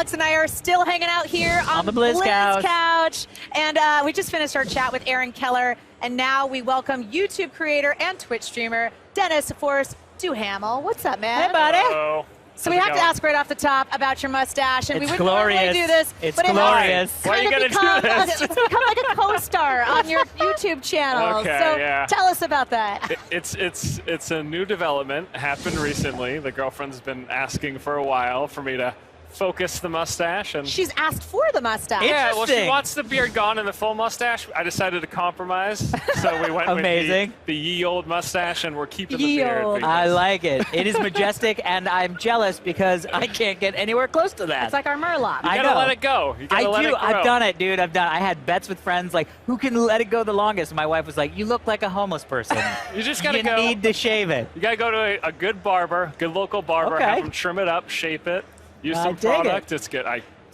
Alex and I are still hanging out here on the Blizz Couch. And we just finished our chat with Aaron Keller, and now we welcome YouTube creator and Twitch streamer Dennis Forrest Duhamel. What's up, man? Hey, buddy. Hello. So we have to ask right off the top about your mustache, and It's we wouldn't normally do this, It's but glorious. Why are you kind of gonna do become this? it's become like a co-star on your YouTube channel. Okay, so yeah. tell us about that. It's a new development, happened recently. The girlfriend's been asking for a while for me to focus the mustache, and She's asked for the mustache. yeah, well, she Interesting. wants the beard gone and the full mustache. I decided to compromise, so we went Amazing. with the ye old mustache, and we're keeping Ye the beard. olde. because- I like it. It is majestic, and I'm jealous because I can't get anywhere close to that. It's like our Murloc. I You gotta know. let it go. You gotta I let do. it grow. I've done it, dude. I had bets with friends, like, who can let it go the longest? And my wife was like, you look like a homeless person. You just gotta you go. need to shave it. You gotta go to a good barber, good local barber, Okay. have them trim it up, shape it, use I some dig it. product. It's good.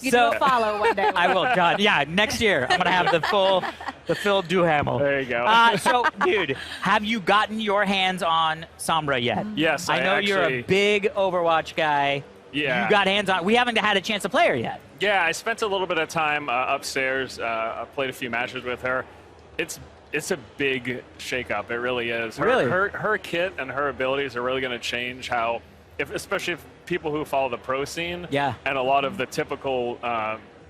You So- do a follow one day. I will, God. Yeah, next year I'm gonna have the full Duhamel. There you go. So, dude, have you gotten your hands on Sombra yet? Yes, I know you're a actually- big Overwatch guy. Yeah. You got hands on. We haven't had a chance to play her yet. Yeah, I spent a little bit of time upstairs. I played a few matches with her. It's a big shakeup. It really is. Really? Her kit and her abilities are really going to change how, especially if people who follow the pro scene. Yeah. And a lot of the typical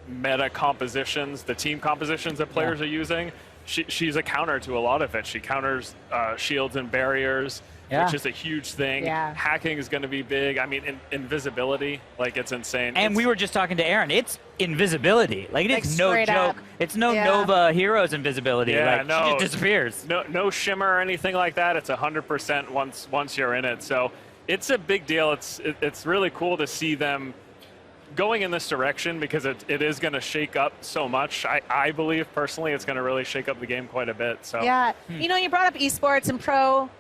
meta compositions, the team compositions that players are using. She's a counter to a lot of it. She counters shields and barriers. Yeah. Which is a huge thing. Yeah. Hacking is going to be big. I mean, invisibility, like it's insane. And we were just talking to Aaron. It's invisibility. Like, Like, it's no straight joke. up. It's no Yeah. Nova Heroes invisibility. Yeah, like, no. she just disappears. No shimmer or anything like that. It's 100% once you're in it. So it's a big deal. It's really cool to see them going in this direction because it is going to shake up so much. I believe personally it's going to really shake up the game quite a bit. So Yeah. You know, you brought up esports and pro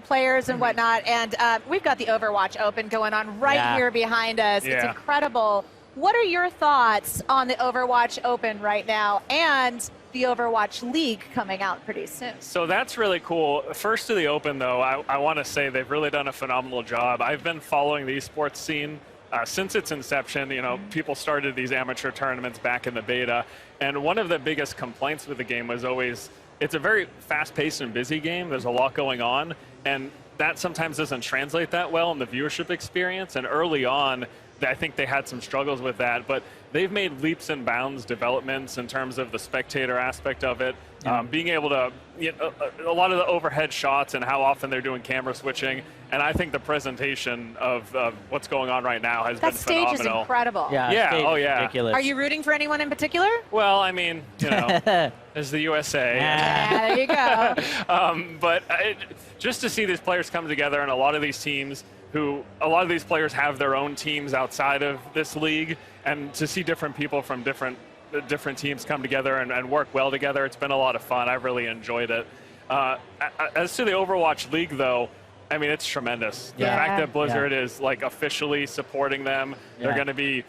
players and whatnot, and we've got the Overwatch Open going on right Yeah. here behind us. It's Yeah. incredible. What are your thoughts on the Overwatch Open right now and the Overwatch League coming out pretty soon? So that's really cool. First to the Open, though, I want to say they've really done a phenomenal job. I've been following the esports scene since its inception. You know, people started these amateur tournaments back in the beta, and one of the biggest complaints with the game was always it's a very fast-paced and busy game. There's a lot going on, and that sometimes doesn't translate that well in the viewership experience. And early on, I think they had some struggles with that, but they've made leaps and bounds developments in terms of the spectator aspect of it, being able to, a lot of the overhead shots and how often they're doing camera switching. And I think the presentation of what's going on right now has That been stage phenomenal. is incredible. Yeah. Yeah, stage oh, is yeah. Ridiculous. Are you rooting for anyone in particular? Well, I mean, as the USA. Yeah, there you go. But just to see these players come together, and a lot of these players have their own teams outside of this league, and to see different people from different teams come together and work well together, it's been a lot of fun. I've really enjoyed it. As to the Overwatch League, though, I mean, it's tremendous. The Yeah. fact that Blizzard is like officially supporting them, they're Yeah. going to be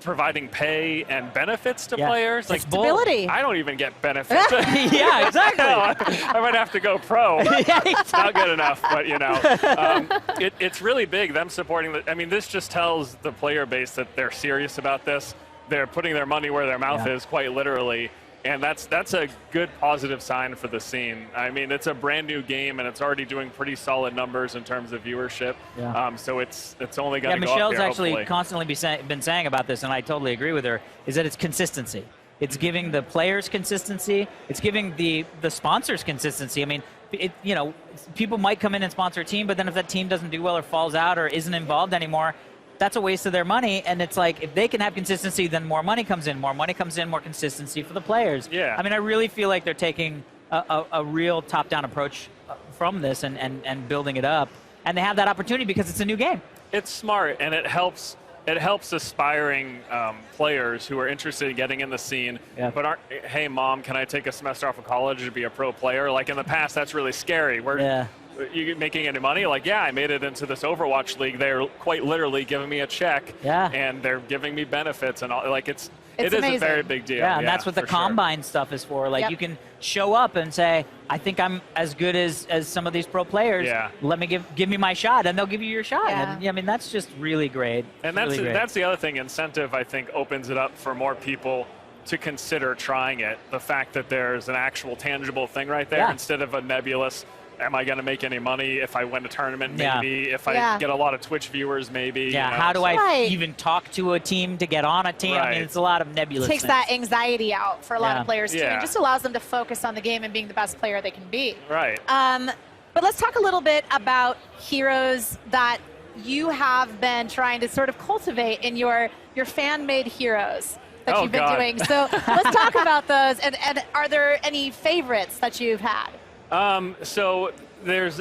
providing pay and benefits to Yeah. players. Like, Stability. I don't even get benefits. Yeah, exactly. I might have to go pro. Yeah, It's not good enough, but it's really big. Them supporting I mean, this just tells the player base that they're serious about this. They're putting their money where their mouth Yeah. is, quite literally, and that's a good positive sign for the scene. I mean, it's a brand new game, and it's already doing pretty solid numbers in terms of viewership. Yeah. So it's only Yeah, going to go Michelle's up there, actually hopefully. constantly been saying about this, and I totally agree with her, is that it's consistency. It's giving the players consistency. It's giving the sponsors consistency. I mean, people might come in and sponsor a team, but then if that team doesn't do well or falls out or isn't involved anymore, that's a waste of their money. And it's like, if they can have consistency, then more money comes in. More money comes in, more consistency for the players. Yeah. I mean, I really feel like they're taking a real top-down approach from this and building it up. And they have that opportunity because it's a new game. It's smart, and it helps aspiring players who are interested in getting in the scene, Yeah. but aren't, hey, mom, can I take a semester off of college to be a pro player? Like in the past, that's really scary. Yeah. You making any money? Like, yeah, I made it into this Overwatch league. They're quite literally giving me a check, Yeah. and they're giving me benefits and all. Like, It is amazing. a very big deal. Yeah, and that's what the for sure. combine stuff is for. Like, Yep. you can show up and say, I think I'm as good as some of these pro players. Yeah. Let me give me my shot, and they'll give you your shot. Yeah. And, I mean, that's just really great. And Really great. that's the other thing. Incentive, I think, opens it up for more people to consider trying it. The fact that there's an actual tangible thing right there Yeah. instead of a nebulous, am I going to make any money if I win a tournament? Yeah. Maybe. If Yeah. I get a lot of Twitch viewers, maybe. Yeah, you know, how do so- I Right. even talk to a team to get on a team? I mean, Right. it's a lot of nebulous Takes things. that anxiety out for a lot Yeah. of players too, Yeah. and just allows them to focus on the game and being the best player they can be. Right. But let's talk a little bit about heroes that you have been trying to sort of cultivate in your fan-made heroes that Oh, you've been God. doing. So let's talk about those. And are there any favorites that you've had? So there's,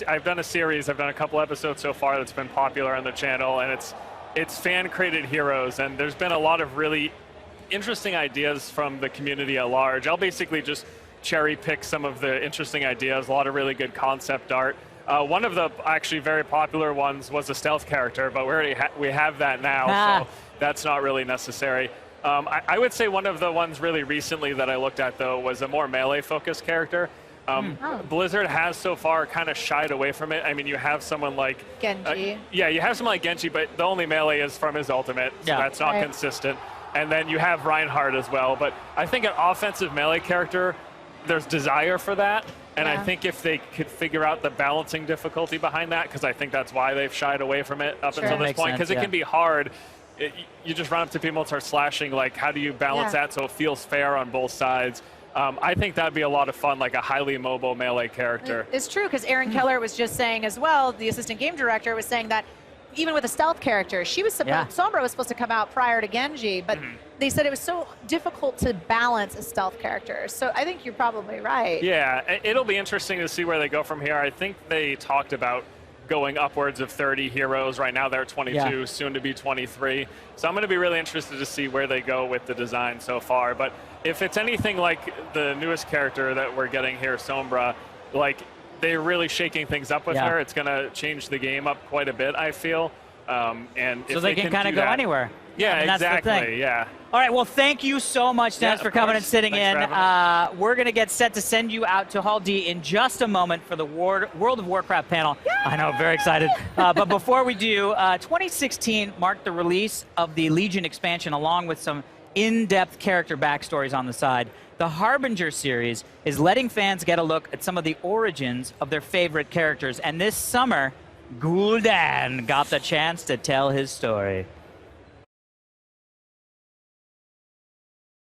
I've done a series, I've done a couple episodes so far that's been popular on the channel, and it's fan-created heroes, and there's been a lot of really interesting ideas from the community at large. I'll basically just cherry pick some of the interesting ideas, a lot of really good concept art. One of the actually very popular ones was a stealth character, but we have that now, so that's not really necessary. I would say one of the ones really recently that I looked at, though, was a more melee-focused character. Blizzard has so far kind of shied away from it. I mean, you have someone like Genji. you have someone like Genji, but the only melee is from his ultimate, so Yeah. that's not Right. consistent. And then you have Reinhardt as well. But I think an offensive melee character, there's desire for that. And I Yeah. think if they could figure out the balancing difficulty behind that, because I think that's why they've shied away from it up Sure. until this Makes point, sense, because it yeah. can be hard. You just run up to people and start slashing. Like, how do you balance Yeah. that so it feels fair on both sides? I think that'd be a lot of fun, like a highly mobile melee character. It's true, because Aaron Keller was just saying as well, the assistant game director was saying that even with a stealth character, she was Yeah. Sombra was supposed to come out prior to Genji, but they said it was so difficult to balance a stealth character. So I think you're probably right. Yeah, it'll be interesting to see where they go from here. I think they talked about going upwards of 30 heroes. Right now they're 22, Yeah. soon to be 23. So I'm going to be really interested to see where they go with the design so far. But if it's anything like the newest character that we're getting here, Sombra, like, they're really shaking things up with Yeah. her. It's going to change the game up quite a bit, I feel. And So if they can kind of do go that- anywhere. Yeah, I mean, that's the thing. exactly. Yeah. All right, well, thank you so much, Dennis, Yeah, for of coming and course. sitting Thanks in. for having We're going to get set to send you out to Hall D in just a moment for the World of Warcraft panel. I know, very excited. But before we do, 2016 marked the release of the Legion expansion, along with some in-depth character backstories on the side. The Harbinger series is letting fans get a look at some of the origins of their favorite characters. And this summer, Gul'dan got the chance to tell his story.